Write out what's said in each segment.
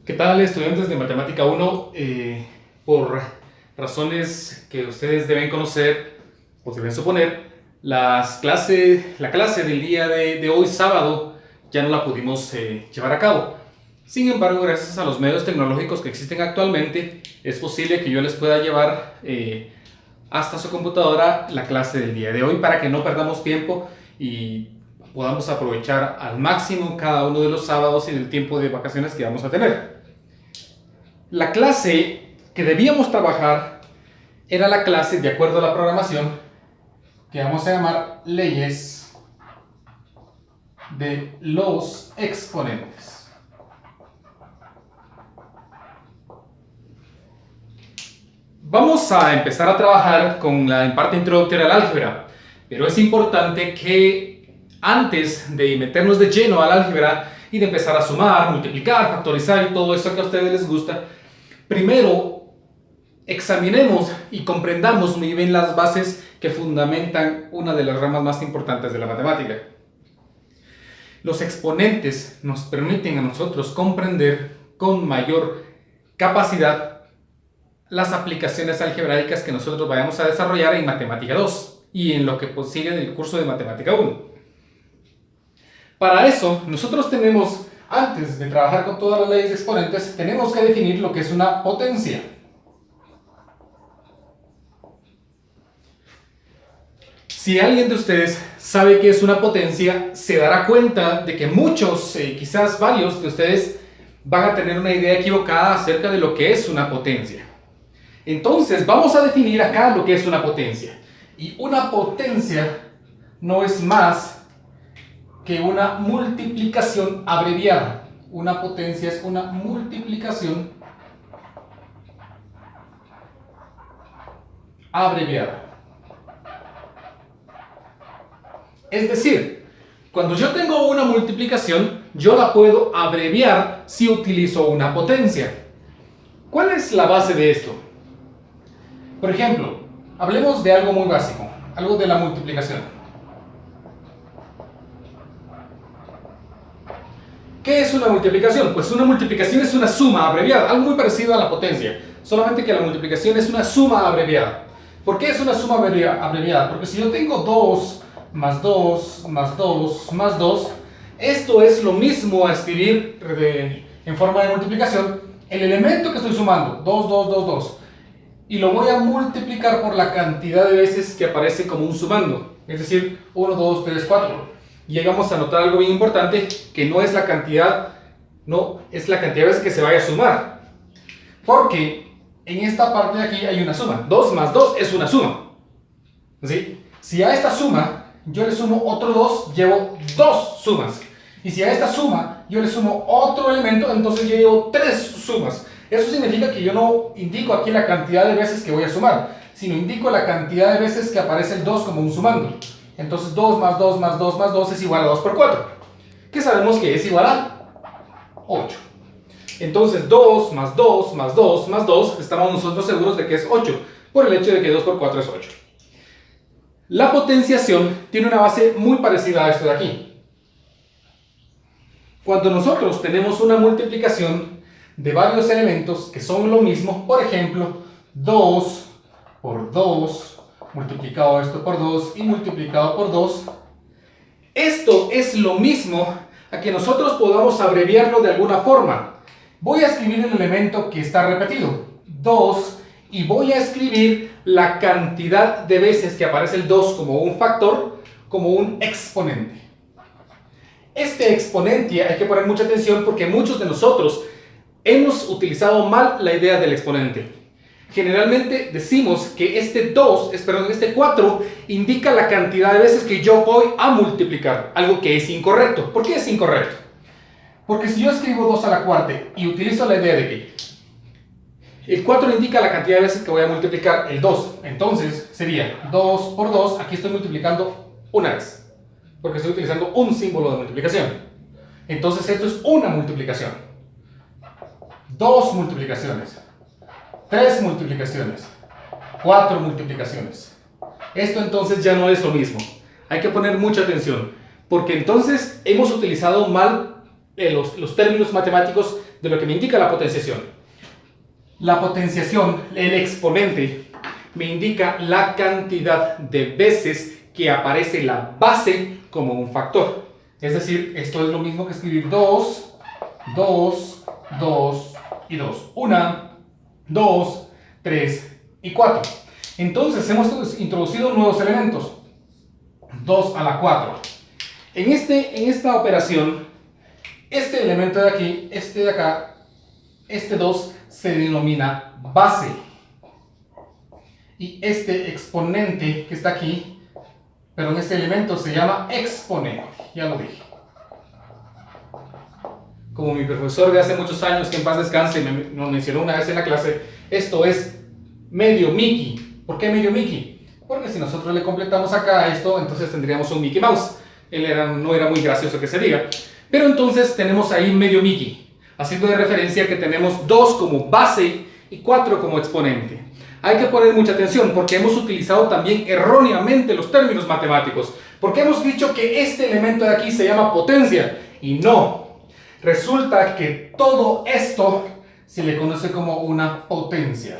¿Qué tal, estudiantes de Matemática 1? Por razones que ustedes deben conocer o deben suponer, la clase del día de hoy, sábado, ya no la pudimos llevar a cabo. Sin embargo, gracias a los medios tecnológicos que existen actualmente, es posible que yo les pueda llevar hasta su computadora la clase del día de hoy para que no perdamos tiempo y podamos aprovechar al máximo cada uno de los sábados y del tiempo de vacaciones que vamos a tener. La clase que debíamos trabajar era la clase de acuerdo a la programación que vamos a llamar leyes de los exponentes. Vamos a empezar a trabajar con la parte introductoria al álgebra, pero es importante que antes de meternos de lleno al álgebra y de empezar a sumar, multiplicar, factorizar y todo eso que a ustedes les gusta, primero examinemos y comprendamos muy bien las bases que fundamentan una de las ramas más importantes de la matemática. Los exponentes nos permiten a nosotros comprender con mayor capacidad las aplicaciones algebraicas que nosotros vayamos a desarrollar en Matemática 2 y en lo que sigue en el curso de Matemática 1. Para eso, nosotros tenemos, antes de trabajar con todas las leyes de exponentes, tenemos que definir lo que es una potencia. Si alguien de ustedes sabe qué es una potencia, se dará cuenta de que muchos, quizás varios de ustedes, van a tener una idea equivocada acerca de lo que es una potencia. Entonces, vamos a definir acá lo que es una potencia. Y una potencia no es más que una multiplicación abreviada. Una potencia es una multiplicación abreviada. Es decir, cuando yo tengo una multiplicación, yo la puedo abreviar si utilizo una potencia. ¿Cuál es la base de esto? Por ejemplo, hablemos de algo muy básico, algo de la multiplicación. ¿Qué es una multiplicación? Pues una multiplicación es una suma abreviada, algo muy parecido a la potencia, solamente que la multiplicación es una suma abreviada. ¿Por qué es una suma abreviada? Porque si yo tengo 2 más 2 más 2 más 2, esto es lo mismo a escribir en forma de multiplicación el elemento que estoy sumando, 2, 2, 2, 2. Y lo voy a multiplicar por la cantidad de veces que aparece como un sumando, es decir, 1, 2, 3, 4. Y ahí vamos a notar algo bien importante, que no es la cantidad, no es la cantidad de veces que se vaya a sumar. Porque en esta parte de aquí hay una suma. 2 más 2 es una suma. ¿Sí? Si a esta suma yo le sumo otro 2, llevo 2 sumas. Y si a esta suma yo le sumo otro elemento, entonces yo llevo 3 sumas. Eso significa que yo no indico aquí la cantidad de veces que voy a sumar, sino indico la cantidad de veces que aparece el 2 como un sumando. Entonces 2 más 2 más 2 más 2 es igual a 2 por 4, que sabemos que es igual a 8. Entonces 2 más 2 más 2 más 2, estamos nosotros seguros de que es 8, por el hecho de que 2 por 4 es 8. La potenciación tiene una base muy parecida a esto de aquí. Cuando nosotros tenemos una multiplicación de varios elementos que son lo mismo, por ejemplo, 2 por 2, multiplicado esto por 2 y multiplicado por 2, esto es lo mismo a que nosotros podamos abreviarlo de alguna forma. Voy a escribir el elemento que está repetido, 2, y voy a escribir la cantidad de veces que aparece el 2 como un factor, como un exponente. Este exponente hay que poner mucha atención porque muchos de nosotros hemos utilizado mal la idea del exponente. Generalmente decimos que este 4 indica la cantidad de veces que yo voy a multiplicar, algo que es incorrecto. ¿Por qué es incorrecto? Porque si yo escribo 2 a la cuarta y utilizo la idea de que el 4 indica la cantidad de veces que voy a multiplicar el 2, entonces sería 2 por 2, aquí estoy multiplicando una vez, porque estoy utilizando un símbolo de multiplicación. Entonces esto es una multiplicación. 2 multiplicaciones. 3 multiplicaciones. 4 multiplicaciones. Esto entonces ya no es lo mismo. Hay que poner mucha atención, porque entonces hemos utilizado mal los términos matemáticos de lo que me indica la potenciación. La potenciación, el exponente, me indica la cantidad de veces que aparece la base como un factor. Es decir, esto es lo mismo que escribir 2, 2, 2 y 2. 1, 2, 3 y 4. Entonces hemos introducido nuevos elementos. 2 a la 4. En esta operación, este elemento de aquí, este de acá, este 2 se denomina base. Y este exponente que está aquí, pero en este elemento se llama exponente. Ya lo dije. Como mi profesor de hace muchos años, que en paz descanse, nos mencionó una vez en la clase, esto es medio Mickey. ¿Por qué medio Mickey? Porque si nosotros le completamos acá esto, entonces tendríamos un Mickey Mouse. No era muy gracioso que se diga. Pero entonces tenemos ahí medio Mickey, haciendo de referencia que tenemos 2 como base y 4 como exponente. Hay que poner mucha atención porque hemos utilizado también erróneamente los términos matemáticos. Porque hemos dicho que este elemento de aquí se llama potencia y no. Resulta que todo esto se le conoce como una potencia.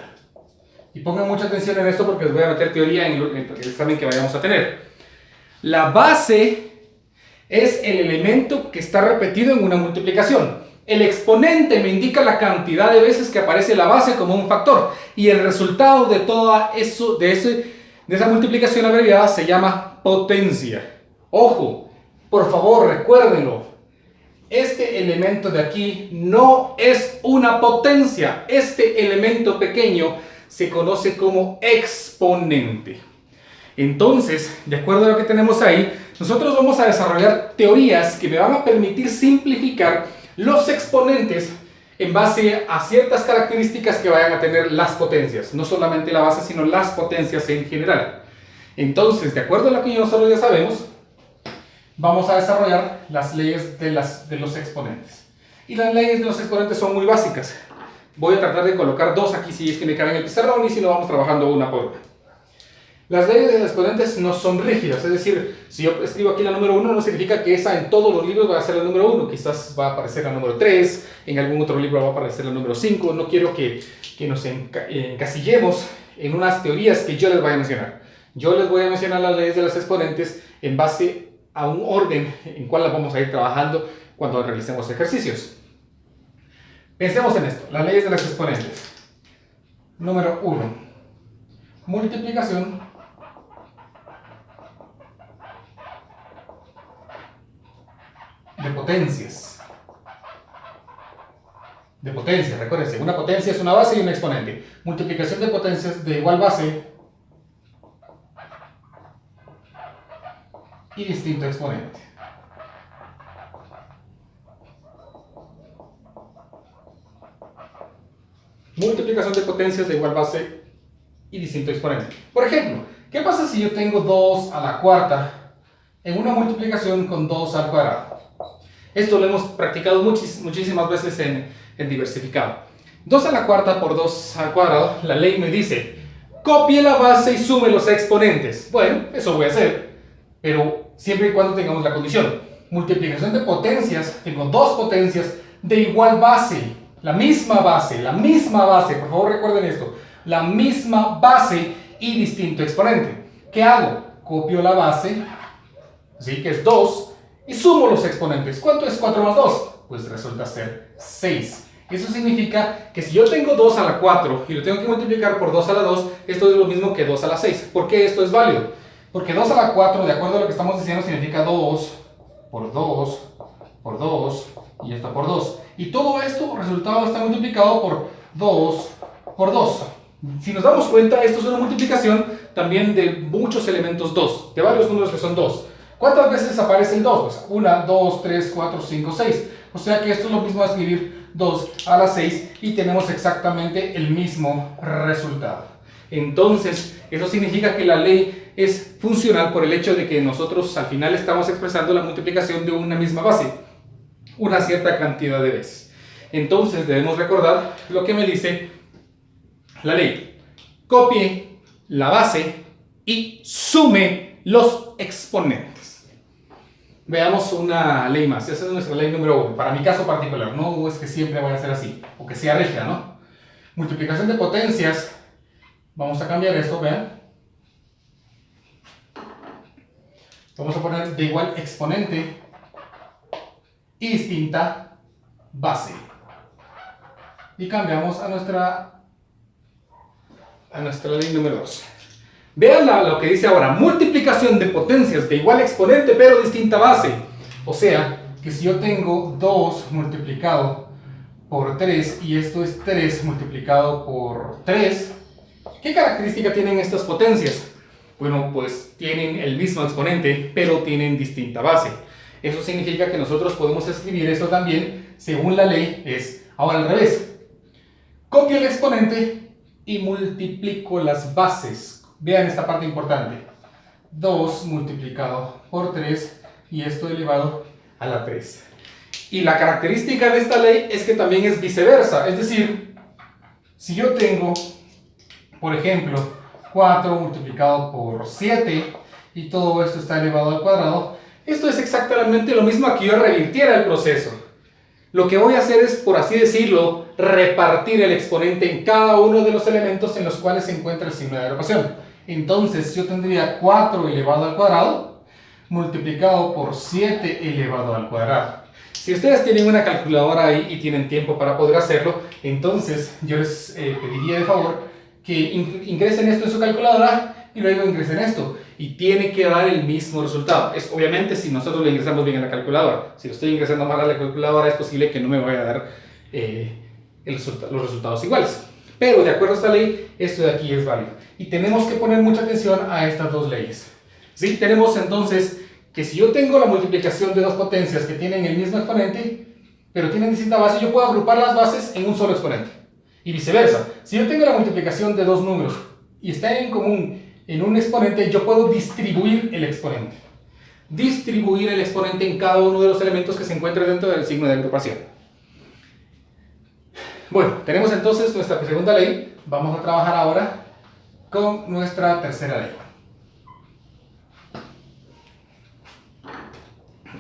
Y pongan mucha atención en esto porque les voy a meter teoría en el examen que vayamos a tener. La base es el elemento que está repetido en una multiplicación. El exponente me indica la cantidad de veces que aparece la base como un factor. Y el resultado de todo eso, de esa multiplicación abreviada se llama potencia. Ojo, por favor, recuérdenlo. Este elemento de aquí no es una potencia. Este elemento pequeño se conoce como exponente. Entonces, de acuerdo a lo que tenemos ahí, nosotros vamos a desarrollar teorías que me van a permitir simplificar los exponentes en base a ciertas características que vayan a tener las potencias. No solamente la base, sino las potencias en general. Entonces, de acuerdo a lo que nosotros ya sabemos, vamos a desarrollar las leyes de los exponentes. Y las leyes de los exponentes son muy básicas. Voy a tratar de colocar 2 aquí si es que me cabe en el pizarrón y si no vamos trabajando una por una. Las leyes de los exponentes no son rígidas, es decir, si yo escribo aquí la número 1 no significa que esa en todos los libros va a ser la número 1, quizás va a aparecer la número 3, en algún otro libro va a aparecer la número 5, no quiero que nos encasillemos en unas teorías que yo les voy a mencionar. Yo les voy a mencionar las leyes de los exponentes en base a un orden en cual las vamos a ir trabajando cuando realicemos ejercicios. Pensemos en esto, las leyes de los exponentes. Número 1, multiplicación de potencias. De potencias, recuérdense, una potencia es una base y un exponente. Multiplicación de potencias de igual base y distinto exponente. Multiplicación de potencias de igual base y distinto exponente. Por ejemplo, ¿qué pasa si yo tengo 2 a la cuarta en una multiplicación con 2 al cuadrado? Esto lo hemos practicado muchísimas veces en diversificado. 2 a la cuarta por 2 al cuadrado, la ley me dice, copie la base y sume los exponentes. Bueno, eso voy a hacer, pero siempre y cuando tengamos la condición. Multiplicación de potencias, tengo 2 potencias de igual base, la misma base, por favor recuerden esto, la misma base y distinto exponente. ¿Qué hago? Copio la base, ¿sí? Que es 2, y sumo los exponentes. ¿Cuánto es 4 más 2? Pues resulta ser 6. Eso significa que si yo tengo 2 a la 4 y lo tengo que multiplicar por 2 a la 2, esto es lo mismo que 2 a la 6. ¿Por qué esto es válido? Porque 2 a la 4, de acuerdo a lo que estamos diciendo, significa 2 por 2 por 2 y esto por 2. Y todo esto, resultado, está multiplicado por 2 por 2. Si nos damos cuenta, esto es una multiplicación también de muchos elementos 2, de varios números que son 2. ¿Cuántas veces aparece el 2? Pues 1, 2, 3, 4, 5, 6. O sea que esto es lo mismo a escribir 2 a la 6 y tenemos exactamente el mismo resultado. Entonces, eso significa que la ley es funcional por el hecho de que nosotros al final estamos expresando la multiplicación de una misma base, una cierta cantidad de veces. Entonces, debemos recordar lo que me dice la ley. Copie la base y sume los exponentes. Veamos una ley más. Esa es nuestra ley número 1. Para mi caso particular, no es que siempre vaya a ser así, o que sea rígida, ¿no? Multiplicación de potencias. Vamos a cambiar esto, vean. Vamos a poner de igual exponente y distinta base. Y cambiamos a nuestra ley número 2. Vean lo que dice ahora, multiplicación de potencias de igual exponente pero distinta base. O sea, que si yo tengo 2 multiplicado por 3 y esto es 3 multiplicado por 3, ¿qué característica tienen estas potencias? Bueno, pues tienen el mismo exponente pero tienen distinta base. Eso significa que nosotros podemos escribir esto también, según la ley, es ahora al revés. Copio el exponente y multiplico las bases. Vean esta parte importante. 2 multiplicado por 3 y esto elevado a la 3. Y la característica de esta ley es que también es viceversa. Es decir, si yo tengo, por ejemplo, 4 multiplicado por 7 y todo esto está elevado al cuadrado, esto es exactamente lo mismo a que yo revirtiera el proceso. Lo que voy a hacer es, por así decirlo, repartir el exponente en cada uno de los elementos en los cuales se encuentra el signo de agrupación. Entonces yo tendría 4 elevado al cuadrado multiplicado por 7 elevado al cuadrado. Si ustedes tienen una calculadora ahí y tienen tiempo para poder hacerlo, entonces yo les pediría de favor que ingresen esto en su calculadora y luego ingresen esto. Y tiene que dar el mismo resultado. Es obviamente si nosotros lo ingresamos bien en la calculadora. Si lo estoy ingresando mal a la calculadora es posible que no me vaya a dar los resultados iguales. Pero de acuerdo a esta ley, esto de aquí es válido. Y tenemos que poner mucha atención a estas dos leyes. ¿Sí? Tenemos entonces que si yo tengo la multiplicación de dos potencias que tienen el mismo exponente, pero tienen distinta base, yo puedo agrupar las bases en un solo exponente. Y viceversa. Si yo tengo la multiplicación de dos números y están en común en un exponente, yo puedo distribuir el exponente. Distribuir el exponente en cada uno de los elementos que se encuentren dentro del signo de agrupación. Bueno, tenemos entonces nuestra segunda ley. Vamos a trabajar ahora con nuestra tercera ley.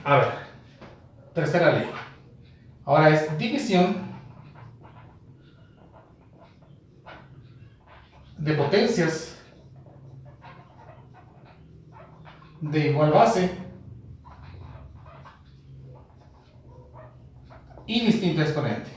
A ver, tercera ley. Ahora es división de potencias de igual base y distinto exponente.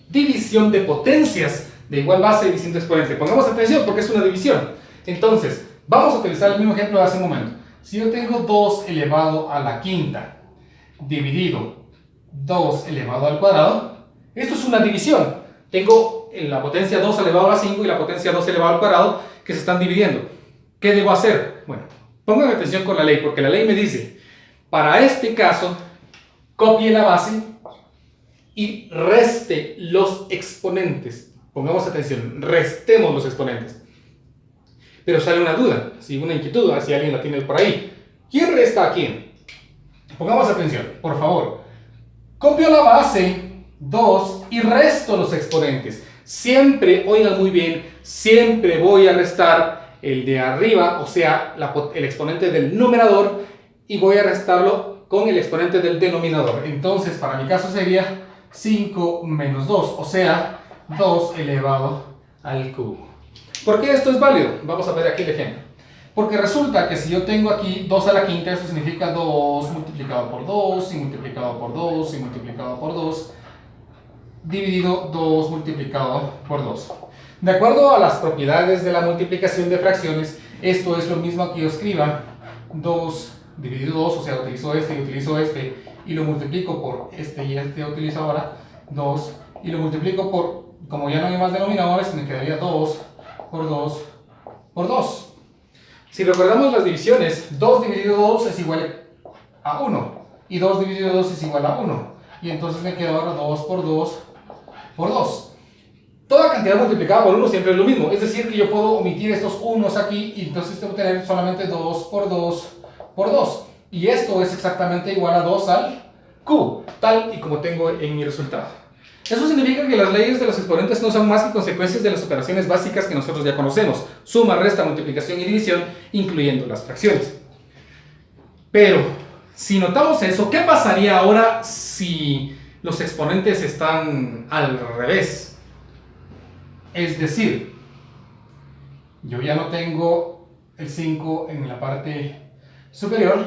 División de potencias de igual base y distinto exponente. Pongamos atención porque es una división. Entonces, vamos a utilizar el mismo ejemplo de hace un momento. Si yo tengo 2 elevado a la quinta dividido 2 elevado al cuadrado, esto es una división. Tengo la potencia 2 elevado a la 5 y la potencia 2 elevado al cuadrado que se están dividiendo. ¿Qué debo hacer? Bueno, pongan atención con la ley porque la ley me dice, para este caso, copie la base y reste los exponentes. Pongamos atención, restemos los exponentes. Pero sale una duda, una inquietud, si alguien la tiene por ahí. ¿Quién resta a quién? Pongamos atención, por favor. Copio la base 2 y resto los exponentes. Siempre, oigan muy bien, siempre voy a restar el de arriba, o sea, el exponente del numerador, y voy a restarlo con el exponente del denominador. Entonces, para mi caso sería 5 menos 2, o sea, 2 elevado al cubo. ¿Por qué esto es válido? Vamos a ver aquí el ejemplo. Porque resulta que si yo tengo aquí 2 a la quinta, eso significa 2 multiplicado por 2, y multiplicado por 2, y multiplicado por 2, dividido 2 multiplicado por 2. De acuerdo a las propiedades de la multiplicación de fracciones, esto es lo mismo que yo escriba 2 dividido 2, o sea, utilizo este y utilizo este, y lo multiplico por este y este utilizo ahora 2, y lo multiplico por, como ya no hay más denominadores, me quedaría 2 por 2 por 2. Si recordamos las divisiones, 2 dividido 2 es igual a 1, y 2 dividido 2 es igual a 1, y entonces me queda ahora 2 por 2 por 2. Toda cantidad multiplicada por 1 siempre es lo mismo, es decir que yo puedo omitir estos unos aquí, y entonces tengo que tener solamente 2 por 2 por 2, y esto es exactamente igual a 2 al cubo, tal y como tengo en mi resultado. Eso significa que las leyes de los exponentes no son más que consecuencias de las operaciones básicas que nosotros ya conocemos: suma, resta, multiplicación y división, incluyendo las fracciones. Pero, si notamos eso, ¿qué pasaría ahora si los exponentes están al revés? Es decir, yo ya no tengo el 5 en la parte superior,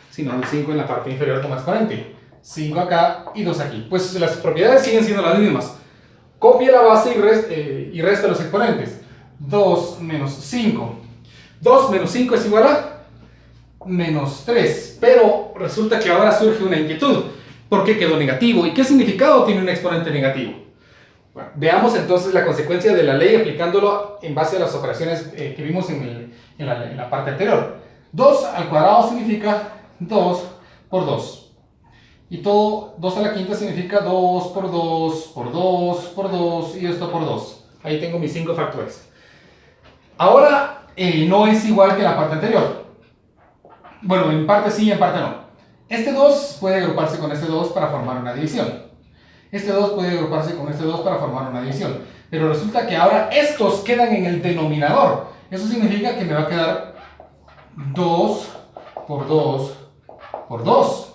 sino el 5 en la parte inferior como exponente. 5 acá y 2 aquí. Pues las propiedades siguen siendo las mismas. Copia la base y resta los exponentes. 2 menos 5. 2 menos 5 es igual a menos 3. Pero resulta que ahora surge una inquietud. ¿Por qué quedó negativo? ¿Y qué significado tiene un exponente negativo? Bueno, veamos entonces la consecuencia de la ley aplicándolo en base a las operaciones que vimos en la parte anterior. 2 al cuadrado significa 2 por 2. Y todo 2 a la quinta significa 2 por 2 por 2 por 2 y esto por 2. Ahí tengo mis 5 factores. Ahora no es igual que la parte anterior. Bueno, en parte sí, en parte no. Este 2 puede agruparse con este 2 para formar una división. Este 2 puede agruparse con este 2 para formar una división. Pero resulta que ahora estos quedan en el denominador. Eso significa que me va a quedar 2 por 2 por 2.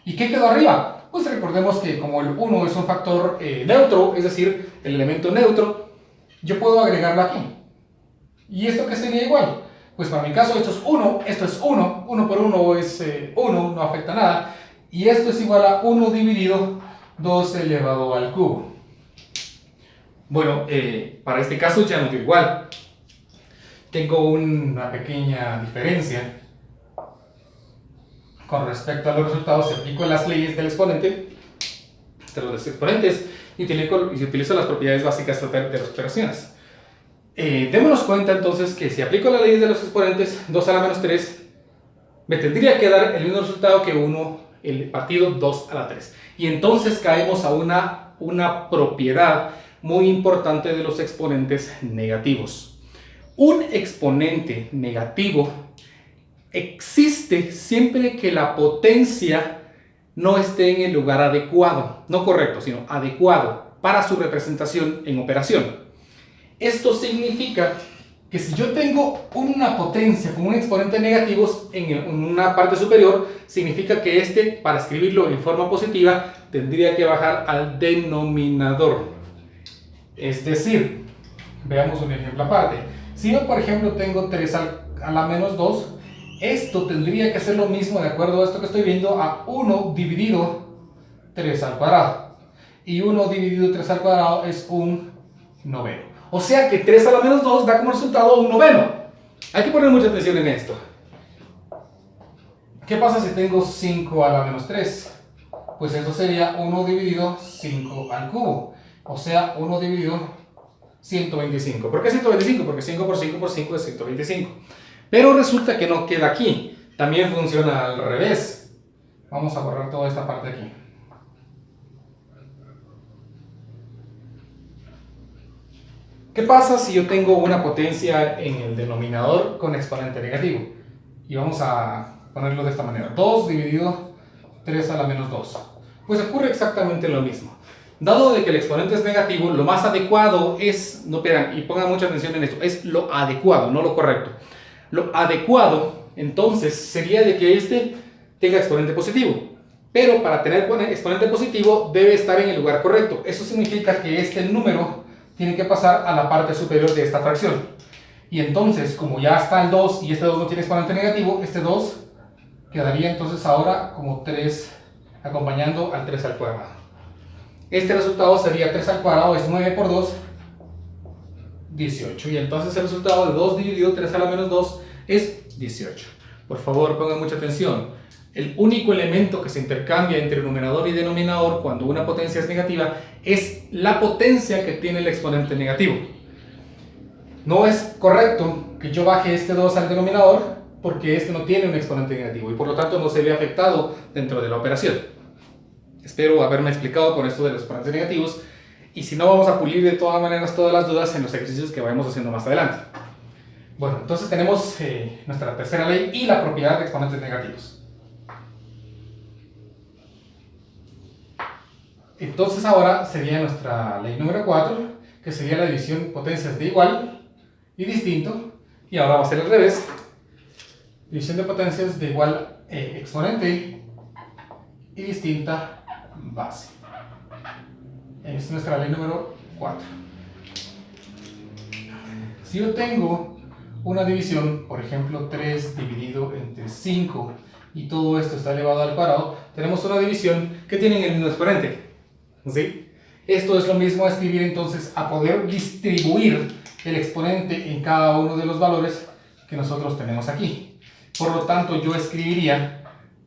¿Y qué quedó arriba? Pues recordemos que como el 1 es un factor neutro, es decir, el elemento neutro, yo puedo agregarlo aquí. ¿Y esto qué sería igual? Pues para mi caso esto es 1, esto es 1, 1 por 1 es 1, no afecta nada. Y esto es igual a 1 dividido 2 elevado al cubo. Bueno, para este caso ya no queda igual. Tengo una pequeña diferencia. Con respecto a los resultados, se aplico las leyes del exponente, de los exponentes, y utilizo las propiedades básicas de las operaciones. Démonos cuenta entonces que si aplico las leyes de los exponentes, 2 a la menos 3, me tendría que dar el mismo resultado que 1 el partido 2 a la 3. Y entonces caemos a una propiedad muy importante de los exponentes negativos. Un exponente negativo existe siempre que la potencia no esté en el lugar adecuado, no correcto, sino adecuado para su representación en operación. Esto significa que si yo tengo una potencia con un exponente negativo en una parte superior, significa que este, para escribirlo en forma positiva, tendría que bajar al denominador. Es decir, veamos un ejemplo aparte. Si yo, por ejemplo, tengo 3 a la menos 2, esto tendría que ser lo mismo, de acuerdo a esto que estoy viendo, a 1 dividido 3 al cuadrado. Y 1 dividido 3 al cuadrado es un noveno. O sea que 3 a la menos 2 da como resultado un noveno. Hay que poner mucha atención en esto. ¿Qué pasa si tengo 5 a la menos 3? Pues esto sería 1 dividido 5 al cubo. O sea, 1 dividido 125. ¿Por qué 125? Porque 5 por 5 por 5 es 125. Pero resulta que no queda aquí. También funciona al revés. Vamos a borrar toda esta parte de aquí. ¿Qué pasa si yo tengo una potencia en el denominador con exponente negativo? Y vamos a ponerlo de esta manera. 2 dividido 3 a la menos 2. Pues ocurre exactamente lo mismo. Dado de que el exponente es negativo, lo más adecuado es, no pierdan, y pongan mucha atención en esto, es lo adecuado, no lo correcto. Lo adecuado, entonces, sería de que este tenga exponente positivo. Pero para tener exponente positivo, debe estar en el lugar correcto. Eso significa que este número tiene que pasar a la parte superior de esta fracción. Y entonces, como ya está el 2 y este 2 no tiene exponente negativo, este 2 quedaría entonces ahora como 3 acompañando al 3 al cuadrado. Este resultado sería 3 al cuadrado, es 9 por 2, 18. Y entonces el resultado de 2 dividido 3 a la menos 2 es 18. Por favor, pongan mucha atención. El único elemento que se intercambia entre numerador y denominador cuando una potencia es negativa es la potencia que tiene el exponente negativo. No es correcto que yo baje este 2 al denominador porque este no tiene un exponente negativo y por lo tanto no se ve afectado dentro de la operación. Espero haberme explicado con esto de los exponentes negativos y si no, vamos a pulir de todas maneras todas las dudas en los ejercicios que vayamos haciendo más adelante. Bueno, entonces tenemos nuestra tercera ley y la propiedad de exponentes negativos. Entonces ahora sería nuestra ley número 4, que sería la división potencias de igual y distinto. Y ahora va a ser al revés. División de potencias de igual exponente y distinta base. Esta es nuestra ley número 4. Si yo tengo una división, por ejemplo 3 dividido entre 5, y todo esto está elevado al cuadrado, tenemos una división que tiene el mismo exponente. ¿Sí? Esto es lo mismo a escribir entonces, a poder distribuir el exponente en cada uno de los valores que nosotros tenemos aquí. Por lo tanto, yo escribiría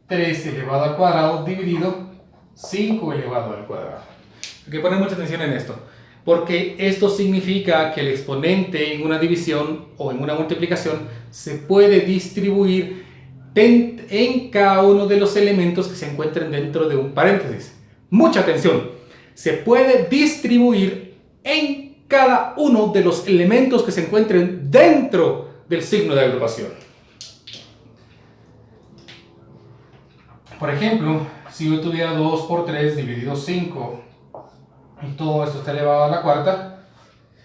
3 elevado al cuadrado dividido 5 elevado al cuadrado. Hay que poner mucha atención en esto, porque esto significa que el exponente en una división o en una multiplicación se puede distribuir en cada uno de los elementos que se encuentren dentro de un paréntesis. Mucha atención. Se puede distribuir en cada uno de los elementos que se encuentren dentro del signo de agrupación. Por ejemplo, si yo tuviera 2 por 3 dividido 5 y todo esto está elevado a la cuarta,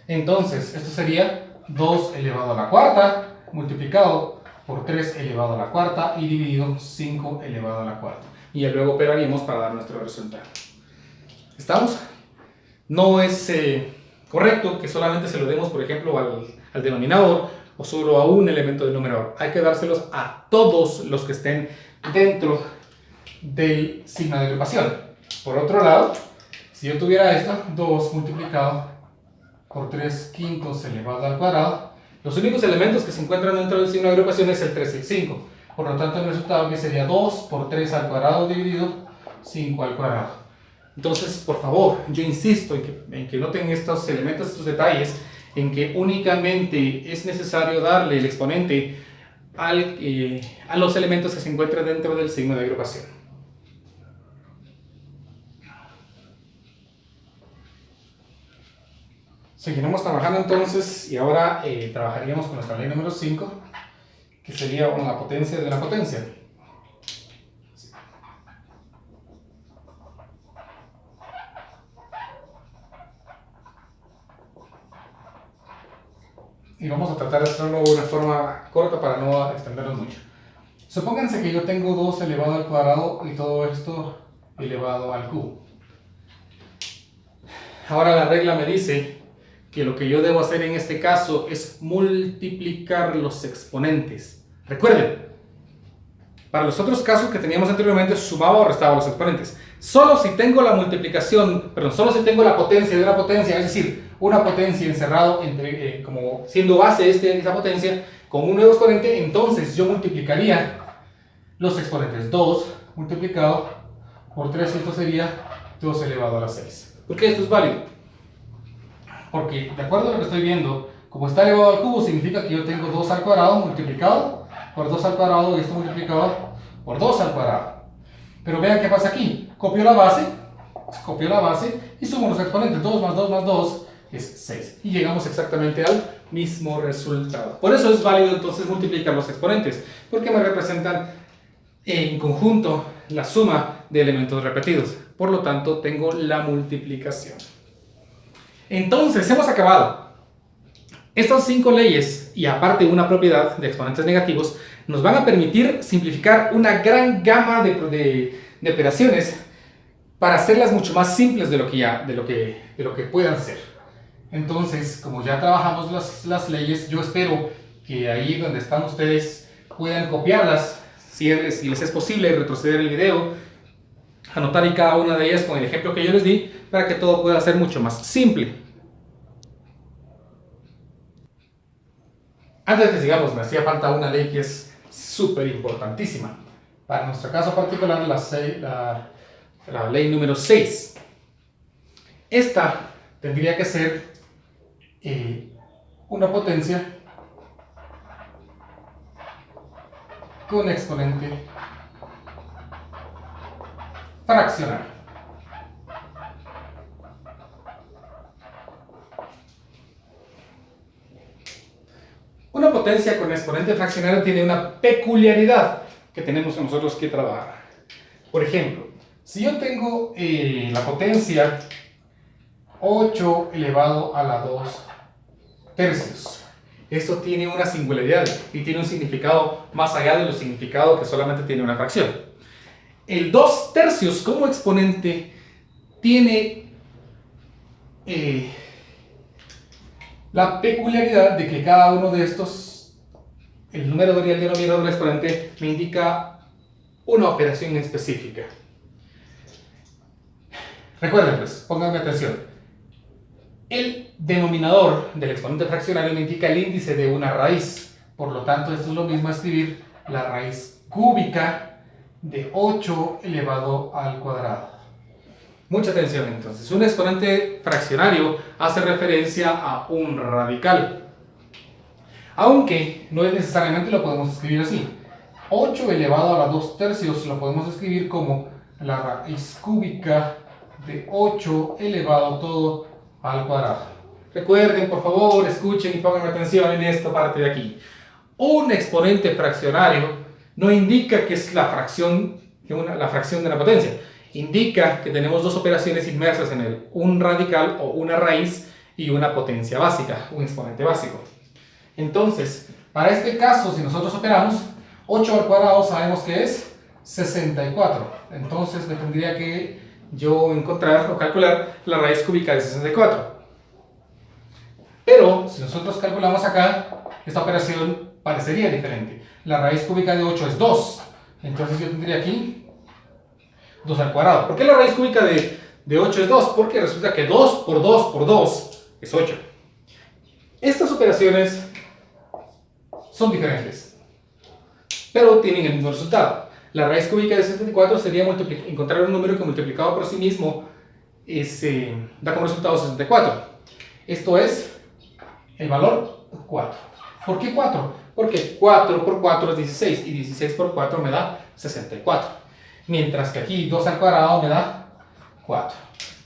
entonces esto sería 2 elevado a la cuarta multiplicado por 3 elevado a la cuarta y dividido 5 elevado a la cuarta. Y luego operaríamos para dar nuestro resultado. ¿Estamos? No es correcto que solamente se lo demos, por ejemplo, al denominador o solo a un elemento del numerador. Hay que dárselos a todos los que estén dentro del signo de agrupación. Por otro lado, si yo tuviera esto, 2 multiplicado por 3 quintos elevado al cuadrado, los únicos elementos que se encuentran dentro del signo de agrupación es el 3 y el 5. Por lo tanto, el resultado que sería 2 por 3 al cuadrado dividido 5 al cuadrado. Entonces, por favor, yo insisto en que noten estos elementos, estos detalles, en que únicamente es necesario darle el exponente a los elementos que se encuentran dentro del signo de agrupación. Seguiremos trabajando entonces y ahora trabajaríamos con nuestra ley número 5, que sería una potencia de una potencia. Y vamos a tratar de hacerlo de una forma corta para no extendernos mucho. Supónganse que yo tengo 2 elevado al cuadrado y todo esto elevado al cubo. Ahora la regla me dice que lo que yo debo hacer en este caso es multiplicar los exponentes. Recuerden, para los otros casos que teníamos anteriormente, sumaba o restaba los exponentes. Solo si tengo la multiplicación, solo si tengo la potencia de una potencia, es decir, una potencia encerrado como siendo base esa potencia con un nuevo exponente, entonces yo multiplicaría los exponentes. 2 multiplicado por 3, esto sería 2 elevado a la 6. ¿Por qué esto es válido? Porque, de acuerdo a lo que estoy viendo, como está elevado al cubo, significa que yo tengo 2 al cuadrado multiplicado por 2 al cuadrado y esto multiplicado por 2 al cuadrado. Pero vean qué pasa aquí. Copio la base y sumo los exponentes. 2 más 2 más 2 es 6. Y llegamos exactamente al mismo resultado. Por eso es válido entonces multiplicar los exponentes, porque me representan en conjunto la suma de elementos repetidos. Por lo tanto, tengo la multiplicación. Entonces, hemos acabado. Estas 5 leyes y aparte una propiedad de exponentes negativos nos van a permitir simplificar una gran gama de operaciones para hacerlas mucho más simples de lo que puedan ser. Entonces, como ya trabajamos las leyes, yo espero que ahí donde están ustedes puedan copiarlas, si les es posible, retroceder el video, anotar en cada una de ellas con el ejemplo que yo les di, para que todo pueda ser mucho más simple. Antes de que sigamos, me hacía falta una ley que es súper importantísima. Para nuestro caso particular, la ley número 6. Esta tendría que ser una potencia con exponente fraccionario. Una potencia con exponente fraccionario tiene una peculiaridad que tenemos nosotros que trabajar. Por ejemplo, Si yo tengo la potencia 8 elevado a la 2 tercios, esto tiene una singularidad y tiene un significado más allá de lo significado que solamente tiene una fracción. El 2 tercios como exponente tiene la peculiaridad de que cada uno de estos, el numerador y el denominador del exponente, me indica una operación específica. Recuerden pues, pónganme atención. El denominador del exponente fraccionario me indica el índice de una raíz. Por lo tanto, esto es lo mismo a escribir la raíz cúbica de 8 elevado al cuadrado. Mucha atención entonces. Un exponente fraccionario hace referencia a un radical. Aunque no es necesariamente lo podemos escribir así. 8 elevado a la 2 tercios lo podemos escribir como la raíz cúbica de 8 elevado todo al cuadrado. Recuerden, por favor, escuchen y pongan atención en esta parte de aquí. Un exponente fraccionario no indica que es la fracción de una potencia. Indica que tenemos dos operaciones inmersas en él, un radical o una raíz y una potencia básica, un exponente básico. Entonces, para este caso, si nosotros operamos 8 al cuadrado, sabemos que es 64. Entonces me tendría que yo encontrar o calcular la raíz cúbica de 64. Pero si nosotros calculamos acá, esta operación parecería diferente. La raíz cúbica de 8 es 2. Entonces yo tendría aquí 2 al cuadrado. ¿Por qué la raíz cúbica de 8 es 2? Porque resulta que 2 por 2 por 2 es 8. Estas operaciones son diferentes, pero tienen el mismo resultado. La raíz cúbica de 64 sería encontrar un número que multiplicado por sí mismo da como resultado 64. Esto es el valor 4. ¿Por qué 4? Porque 4 por 4 es 16 y 16 por 4 me da 64. Mientras que aquí 2 al cuadrado me da 4.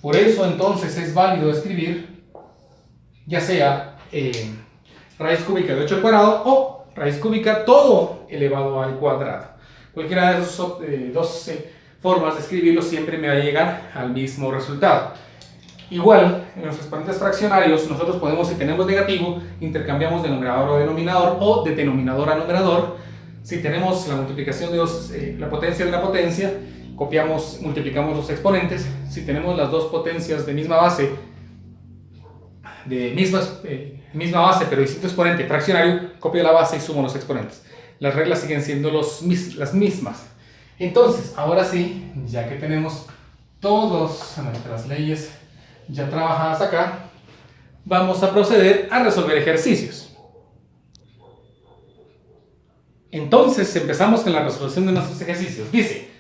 Por eso entonces es válido escribir ya sea raíz cúbica de 8 al cuadrado o raíz cúbica todo elevado al cuadrado. Cualquiera de esas dos formas de escribirlo siempre me va a llegar al mismo resultado. Igual, en los exponentes fraccionarios, nosotros podemos, si tenemos negativo, intercambiamos de numerador a denominador o de denominador a numerador. Si tenemos la multiplicación de la potencia de una potencia, multiplicamos los exponentes. Si tenemos las dos potencias de misma base, misma base pero distinto exponente fraccionario, copio la base y sumo los exponentes. Las reglas siguen siendo las mismas. Entonces, ahora sí, ya que tenemos todas nuestras leyes ya trabajadas acá, vamos a proceder a resolver ejercicios. Entonces empezamos con la resolución de nuestros ejercicios. Dice,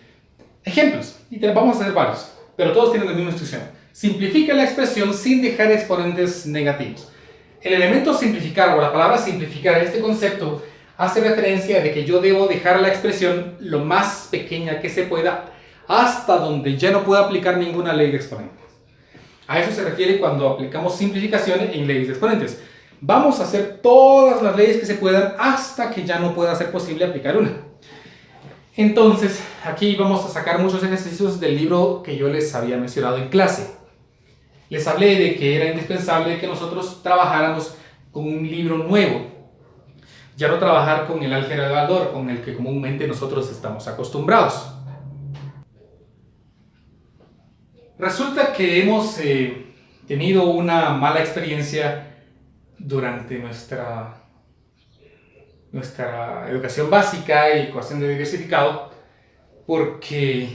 ejemplos, y vamos a hacer varios, pero todos tienen la misma instrucción. Simplifica la expresión sin dejar exponentes negativos. El elemento simplificar o la palabra simplificar, este concepto hace referencia de que yo debo dejar la expresión lo más pequeña que se pueda hasta donde ya no pueda aplicar ninguna ley de exponentes. A eso se refiere cuando aplicamos simplificación en leyes de exponentes. Vamos a hacer todas las leyes que se puedan hasta que ya no pueda ser posible aplicar una. Entonces, aquí vamos a sacar muchos ejercicios del libro que yo les había mencionado en clase. Les hablé de que era indispensable que nosotros trabajáramos con un libro nuevo. Ya no trabajar con el álgebra de Baldor, con el que comúnmente nosotros estamos acostumbrados. Resulta que hemos tenido una mala experiencia durante nuestra educación básica y ecuación de diversificado, porque